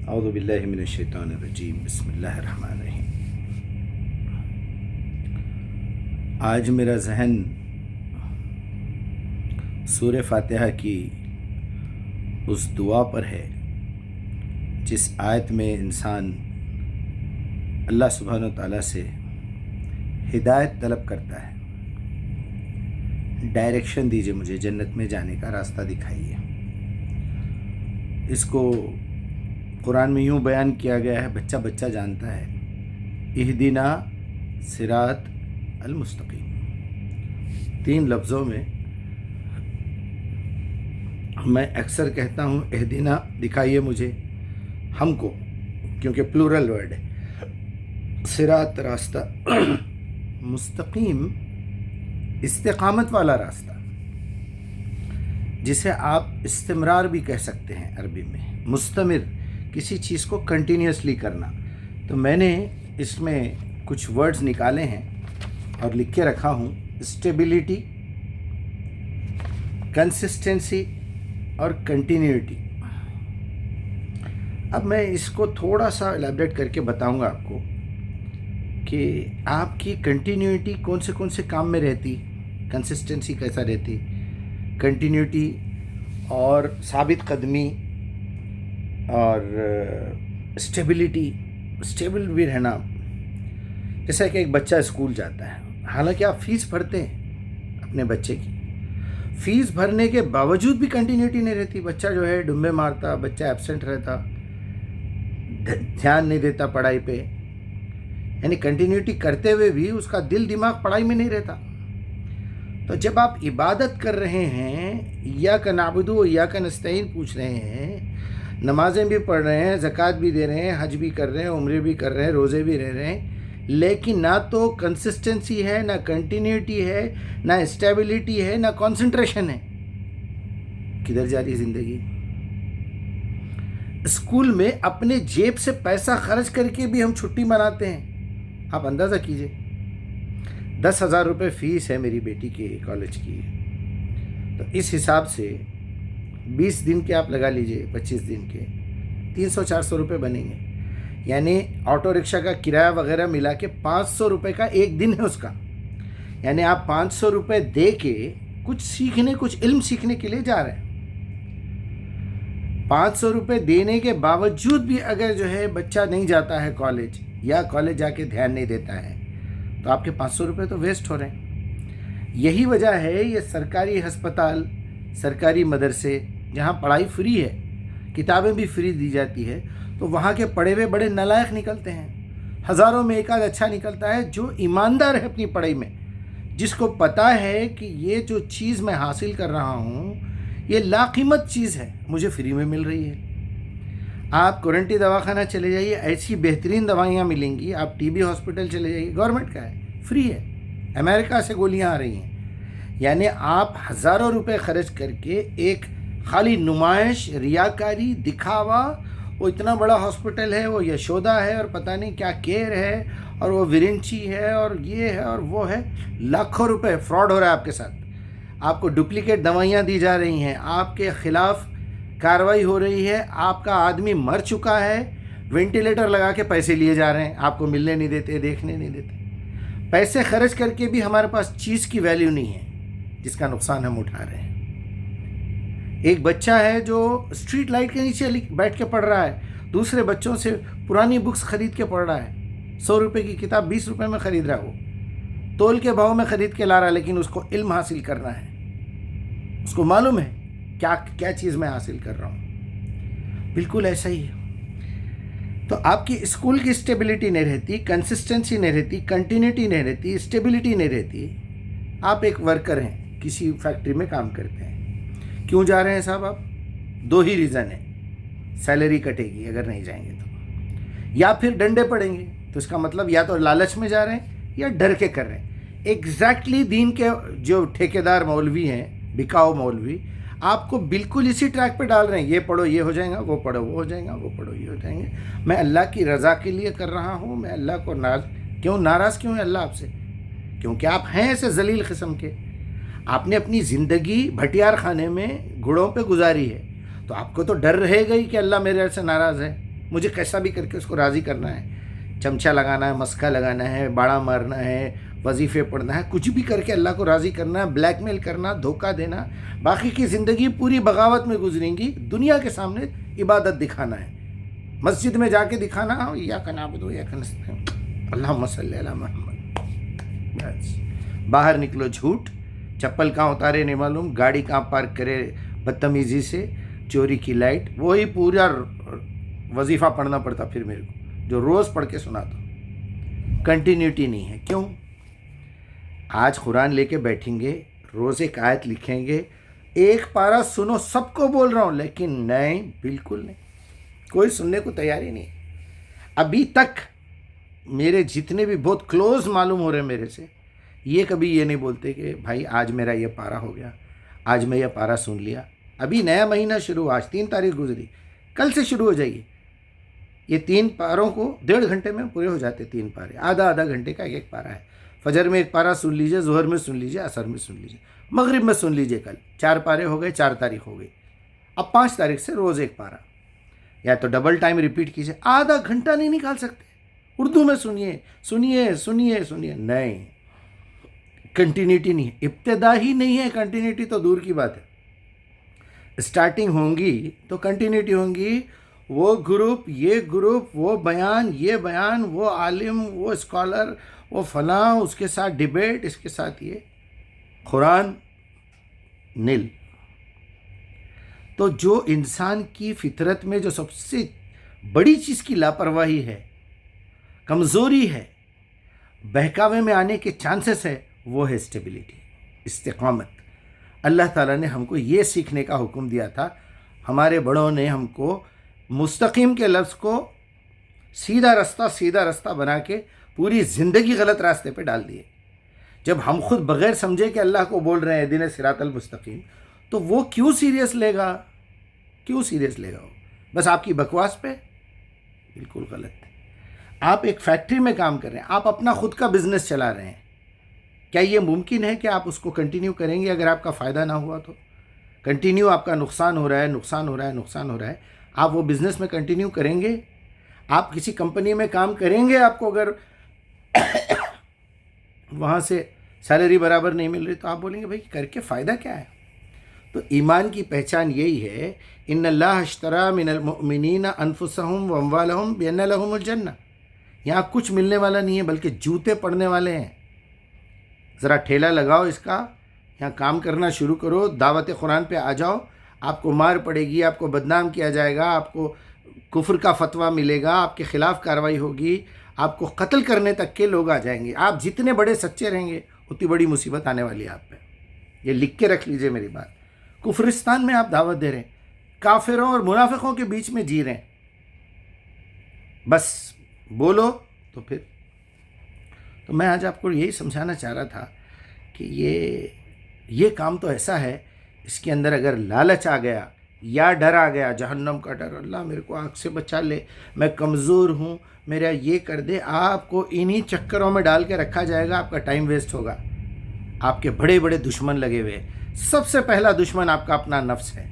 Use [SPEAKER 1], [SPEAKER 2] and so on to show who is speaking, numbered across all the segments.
[SPEAKER 1] اعوذ باللہ من الشیطان الرجیم، بسم اللہ الرحمن الرحیم۔ آج میرا ذہن سورہ فاتحہ کی اس دعا پر ہے جس آیت میں انسان اللہ سبحانہ وتعالیٰ سے ہدایت طلب کرتا ہے، ڈائریکشن دیجیے، مجھے جنت میں جانے کا راستہ دکھائیے۔ اس کو قرآن میں یوں بیان کیا گیا ہے، بچہ بچہ جانتا ہے، اہدنا صراط المستقیم۔ 3 لفظوں میں میں اکثر کہتا ہوں اہدنا، دکھائیے مجھے، ہم کو، کیونکہ پلورل ورڈ ہے۔ صراط راستہ، مستقیم استقامت والا راستہ، جسے آپ استمرار بھی کہہ سکتے ہیں عربی میں، مستمر، کسی چیز کو کنٹینیوسلی کرنا۔ تو میں نے اس میں کچھ ورڈز نکالے ہیں اور لکھ کے رکھا ہوں: اسٹیبلٹی، کنسسٹنسی اور کنٹینیوٹی۔ اب میں اس کو تھوڑا سا ایلیبریٹ کر کے بتاؤں گا آپ کو کہ آپ کی کنٹینیوٹی کون سے کام میں رہتی، کنسسٹنسی کیسا رہتی، کنٹینیوٹی اور ثابت قدمی اور اسٹیبلٹی، اسٹیبل بھی رہنا۔ جیسا کہ ایک بچہ اسکول جاتا ہے، حالانکہ آپ فیس بھرتے ہیں اپنے بچے کی، فیس بھرنے کے باوجود بھی کنٹینیوٹی نہیں رہتی۔ بچہ جو ہے ڈمبے مارتا، بچہ ایبسنٹ رہتا، دھیان نہیں دیتا پڑھائی پہ، یعنی کنٹینیوٹی کرتے ہوئے بھی اس کا دل دماغ پڑھائی میں نہیں رہتا۔ تو جب آپ عبادت کر رہے ہیں، ایاک نعبد و ایاک نستعین پوچھ رہے ہیں، نمازیں بھی پڑھ رہے ہیں، زکوٰۃ بھی دے رہے ہیں، حج بھی کر رہے ہیں، عمرے بھی کر رہے ہیں، روزے بھی رہ رہے ہیں، لیکن نہ تو کنسسٹنسی ہے، نہ کنٹینیوٹی ہے، نہ اسٹیبلٹی ہے، نہ کنسنٹریشن ہے، کدھر جا رہی زندگی؟ اسکول میں اپنے جیب سے پیسہ خرچ کر کے بھی ہم چھٹی مناتے ہیں۔ آپ اندازہ کیجئے، 10,000 روپے فیس ہے میری بیٹی کے کالج کی، تو اس حساب سے 20 دن کے آپ لگا لیجئے، 25 دن کے 300-400 روپے بنیں گے، یعنی آٹو رکشہ کا کرایہ وغیرہ ملا کے 500 روپے کا ایک دن ہے اس کا۔ یعنی آپ 500 روپے دے کے کچھ سیکھنے، کچھ علم سیکھنے کے لیے جا رہے ہیں۔ 500 روپے دینے کے باوجود بھی اگر جو ہے بچہ نہیں جاتا ہے کالج، یا کالج جا کے دھیان نہیں دیتا ہے، تو آپ کے 500 روپے تو ویسٹ ہو رہے ہیں۔ یہی وجہ ہے یہ سرکاری ہسپتال، سرکاری مدرسے جہاں پڑھائی فری ہے، کتابیں بھی فری دی جاتی ہے، تو وہاں کے پڑھے ہوئے بڑے نالائق نکلتے ہیں۔ ہزاروں میں ایک آدھ اچھا نکلتا ہے جو ایماندار ہے اپنی پڑھائی میں، جس کو پتہ ہے کہ یہ جو چیز میں حاصل کر رہا ہوں یہ لاقیمت چیز ہے، مجھے فری میں مل رہی ہے۔ آپ کورنٹی دواخانہ چلے جائیے، ایسی بہترین دوائیاں ملیں گی۔ آپ ٹی بی ہاسپٹل چلے جائیے، گورنمنٹ کا ہے، فری ہے، امریکہ سے گولیاں آ رہی ہیں۔ یعنی آپ ہزاروں روپے خرچ کر کے ایک خالی نمائش، ریاکاری، دکھاوا، وہ اتنا بڑا ہاسپٹل ہے، وہ یشودا ہے اور پتہ نہیں کیا کیئر ہے اور وہ ورنچی ہے اور یہ ہے اور وہ ہے، لاکھوں روپے فراڈ ہو رہا ہے آپ کے ساتھ۔ آپ کو ڈپلیکیٹ دوائیاں دی جا رہی ہیں، آپ کے خلاف کارروائی ہو رہی ہے، آپ کا آدمی مر چکا ہے، وینٹیلیٹر لگا کے پیسے لیے جا رہے ہیں، آپ کو ملنے نہیں دیتے، دیکھنے نہیں دیتے۔ پیسے خرچ کر کے بھی ہمارے پاس چیز کی ویلیو نہیں ہے، جس کا نقصان ہم اٹھا رہے ہیں۔ ایک بچہ ہے جو اسٹریٹ لائٹ کے نیچے بیٹھ کے پڑھ رہا ہے، دوسرے بچوں سے پرانی بکس خرید کے پڑھ رہا ہے، 100 روپے کی کتاب 20 روپے میں خرید رہا ہے، وہ تول کے بھاؤ میں خرید کے لا رہا ہے، لیکن اس کو علم حاصل کرنا ہے، اس کو معلوم ہے کیا چیز میں حاصل کر رہا ہوں۔ بالکل ایسا ہی ہے۔ تو آپ کی اسکول کی اسٹیبلٹی نہیں رہتی، کنسسٹنسی نہیں رہتی، کنٹینیوٹی نہیں رہتی، اسٹیبلٹی نہیں رہتی۔ آپ ایک ورکر ہیں، کسی فیکٹری میں کام کرتے ہیں، کیوں جا رہے ہیں صاحب آپ؟ 2 ہی ریزن ہیں: سیلری کٹے گی اگر نہیں جائیں گے تو، یا پھر ڈنڈے پڑیں گے، تو اس کا مطلب یا تو لالچ میں جا رہے ہیں یا ڈر کے کر رہے ہیں۔ ایگزیکٹلی دین کے جو ٹھیکیدار مولوی ہیں، بکاؤ مولوی، آپ کو بالکل اسی ٹریک پہ ڈال رہے ہیں، یہ پڑھو یہ ہو جائے گا، وہ پڑھو وہ ہو جائے گا، وہ پڑھو یہ ہو جائیں گے۔ میں اللہ کی رضا کے لیے کر رہا ہوں، میں اللہ کو ناراض کیوں ہے اللہ آپ سے؟ کیونکہ آپ ہیں ایسے ذلیل قسم کے، آپ نے اپنی زندگی بھٹیار خانے میں گھوڑوں پہ گزاری ہے، تو آپ کو تو ڈر رہے گا ہی کہ اللہ میرے سے ناراض ہے۔ مجھے کیسا بھی کر کے اس کو راضی کرنا ہے، چمچا لگانا ہے، مسکا لگانا ہے، باڑا مارنا ہے، وظیفے پڑھنا ہے، کچھ بھی کر کے اللہ کو راضی کرنا ہے، بلیک میل کرنا، دھوکہ دینا، باقی کی زندگی پوری بغاوت میں گزریں گی، دنیا کے سامنے عبادت دکھانا ہے، مسجد میں جا کے دکھانا ایاک نعبد و ایاک نستعین، اللہم صلی علی محمد، بس باہر نکلو جھوٹ، چپل کہاں اتارے نہیں معلوم، گاڑی کہاں پارک کرے بدتمیزی سے، چوری کی لائٹ، وہی پورا وظیفہ پڑھنا پڑتا پھر میرے کو جو روز پڑھ کے سناتا ہوں، کنٹینیوٹی نہیں ہے۔ کیوں؟ آج قرآن لے کے بیٹھیں گے، روز ایک آیت لکھیں گے، ایک پارہ سنو، سب کو بول رہا ہوں، لیکن نہیں، بالکل نہیں، کوئی سننے کو تیار ہی نہیں۔ ابھی تک میرے جتنے بھی بہت کلوز معلوم ہو رہے ہیں میرے سے، یہ کبھی یہ نہیں بولتے کہ بھائی آج میرا یہ پارہ ہو گیا، آج میں یہ پارہ سن لیا۔ ابھی نیا مہینہ شروع، آج 3 تاریخ گزری، کل سے شروع ہو جائیے۔ یہ 3 پاروں کو 1.5 گھنٹے میں پورے ہو جاتے، 3 پارے، آدھا گھنٹے کا ایک پارہ ہے۔ فجر میں ایک پارہ سن لیجئے، ظہر میں سن لیجئے، عصر میں سن لیجئے، مغرب میں سن لیجئے، کل 4 پارے ہو گئے، 4 تاریخ ہو گئی۔ اب 5 تاریخ سے روز ایک پارہ، یا تو ڈبل ٹائم ریپیٹ کیجئے، آدھا گھنٹہ نہیں نکال سکتے، اردو میں سنیے سنیے سنیے سنیے، نہیں، کنٹینیوٹی نہیں ہے، ابتدا ہی نہیں ہے، کنٹینیوٹی تو دور کی بات ہے۔ اسٹارٹنگ ہوں گی تو کنٹینیوٹی ہوں گی، وہ گروپ، یہ گروپ، وہ بیان، یہ بیان، وہ عالم، وہ اسکالر، وہ فلاں، اس کے ساتھ ڈیبیٹ، اس کے ساتھ یہ، قرآن نل۔ تو جو انسان کی فطرت میں جو سب سے بڑی چیز کی لاپرواہی ہے، کمزوری ہے، بہکاوے میں آنے کے چانسز ہے، وہ ہے اسٹیبلٹی، استقامت۔ اللہ تعالیٰ نے ہم کو یہ سیکھنے کا حکم دیا تھا، ہمارے بڑوں نے ہم کو مستقیم کے لفظ کو سیدھا رستہ بنا کے پوری زندگی غلط راستے پہ ڈال دیے۔ جب ہم خود بغیر سمجھے کہ اللہ کو بول رہے ہیں اہدنا الصراط المستقیم، تو وہ کیوں سیریس لے گا؟ کیوں سیریس لے گا وہ؟ بس آپ کی بکواس پہ؟ بالکل غلط ہے۔ آپ ایک فیکٹری میں کام کر رہے ہیں، آپ اپنا خود کا بزنس چلا رہے ہیں، کیا یہ ممکن ہے کہ آپ اس کو کنٹینیو کریں گے اگر آپ کا فائدہ نہ ہوا تو؟ کنٹینیو آپ کا نقصان ہو رہا ہے، آپ وہ بزنس میں کنٹینیو کریں گے؟ آپ کسی کمپنی میں کام کریں گے، آپ کو اگر وہاں سے سیلری برابر نہیں مل رہی تو آپ بولیں گے بھائی کر کے فائدہ کیا ہے؟ تو ایمان کی پہچان یہی ہے، ان اللہ اشترى من المؤمنین انفسهم واموالهم بان لهم الجنہ۔ یہاں کچھ ملنے والا نہیں ہے بلکہ جوتے پڑنے والے ہیں۔ ذرا ٹھیلا لگاؤ اس کا، یہاں کام کرنا شروع کرو، دعوت قرآن پہ آ جاؤ، آپ کو مار پڑے گی، آپ کو بدنام کیا جائے گا، آپ کو کفر کا فتویٰ ملے گا، آپ کے خلاف کارروائی ہوگی، آپ کو قتل کرنے تک کے لوگ آ جائیں گے۔ آپ جتنے بڑے سچے رہیں گے اتنی بڑی مصیبت آنے والی ہے آپ پہ، یہ لکھ کے رکھ لیجئے میری بات۔ کفرستان میں آپ دعوت دے رہے ہیں، کافروں اور منافقوں کے بیچ میں جی رہے ہیں، بس بولو تو پھر۔ تو میں آج آپ کو یہی سمجھانا چاہ رہا تھا کہ یہ کام تو ایسا ہے، اس کے اندر اگر لالچ آ گیا یا ڈر آ گیا، جہنم کا ڈر، اللہ میرے کو آگ سے بچا لے، میں کمزور ہوں، میرا یہ کر دے، آپ کو انہی چکروں میں ڈال کے رکھا جائے گا، آپ کا ٹائم ویسٹ ہوگا۔ آپ کے بڑے بڑے دشمن لگے ہوئے، سب سے پہلا دشمن آپ کا اپنا نفس ہے،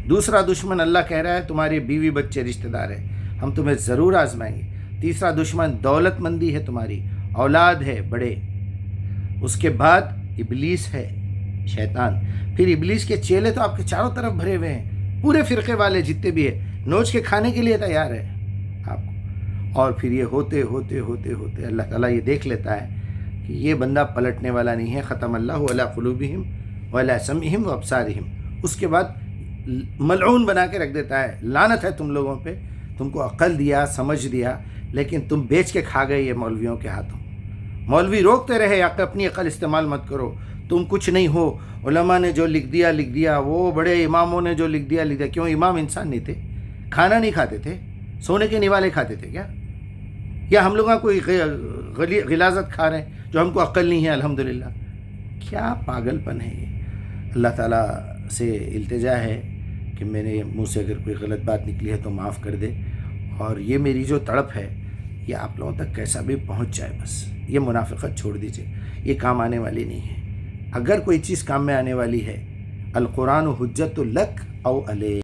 [SPEAKER 1] دوسرا دشمن اللہ کہہ رہا ہے تمہارے بیوی بچے رشتہ دار ہیں، ہم تمہیں ضرور آزمائیں گے، تیسرا دشمن دولت مندی ہے، تمہاری اولاد ہے بڑے، اس کے بعد ابلیس ہے، شیطان، پھر ابلیس کے چیلے تو آپ کے چاروں طرف بھرے ہوئے ہیں، پورے فرقے والے جتنے بھی ہیں نوچ کے کھانے کے لیے تیار ہے آپ کو۔ اور پھر یہ ہوتے ہوتے ہوتے ہوتے اللہ تعالیٰ یہ دیکھ لیتا ہے کہ یہ بندہ پلٹنے والا نہیں ہے، ختم اللہ علی قلوبہم وعلی سمعہم وابصارہم، اس کے بعد ملعون بنا کے رکھ دیتا ہے، لعنت ہے تم لوگوں پہ، تم کو عقل دیا، سمجھ دیا، لیکن تم بیچ کے کھا گئے یہ مولویوں کے ہاتھوں۔ مولوی روکتے رہے اپنی عقل استعمال مت کرو، تم کچھ نہیں ہو، علماء نے جو لکھ دیا، وہ بڑے اماموں نے جو لکھ دیا۔ کیوں امام انسان نہیں تھے؟ کھانا نہیں کھاتے تھے؟ سونے کے نوالے کھاتے تھے کیا؟ یا ہم لوگاں کوئی غلاظت کھا رہے ہیں جو ہم کو عقل نہیں ہے؟ الحمدللہ، کیا پاگل پن ہے یہ۔ اللہ تعالیٰ سے التجا ہے کہ میرے منہ سے اگر کوئی غلط بات نکلی ہے تو معاف کر دے، اور یہ میری جو تڑپ ہے یہ آپ لوگوں تک کیسا بھی پہنچ جائے، بس یہ منافقت چھوڑ دیجئے، یہ کام آنے والی نہیں ہے۔ اگر کوئی چیز کام میں آنے والی ہے، القرآن حجت لک او علیک۔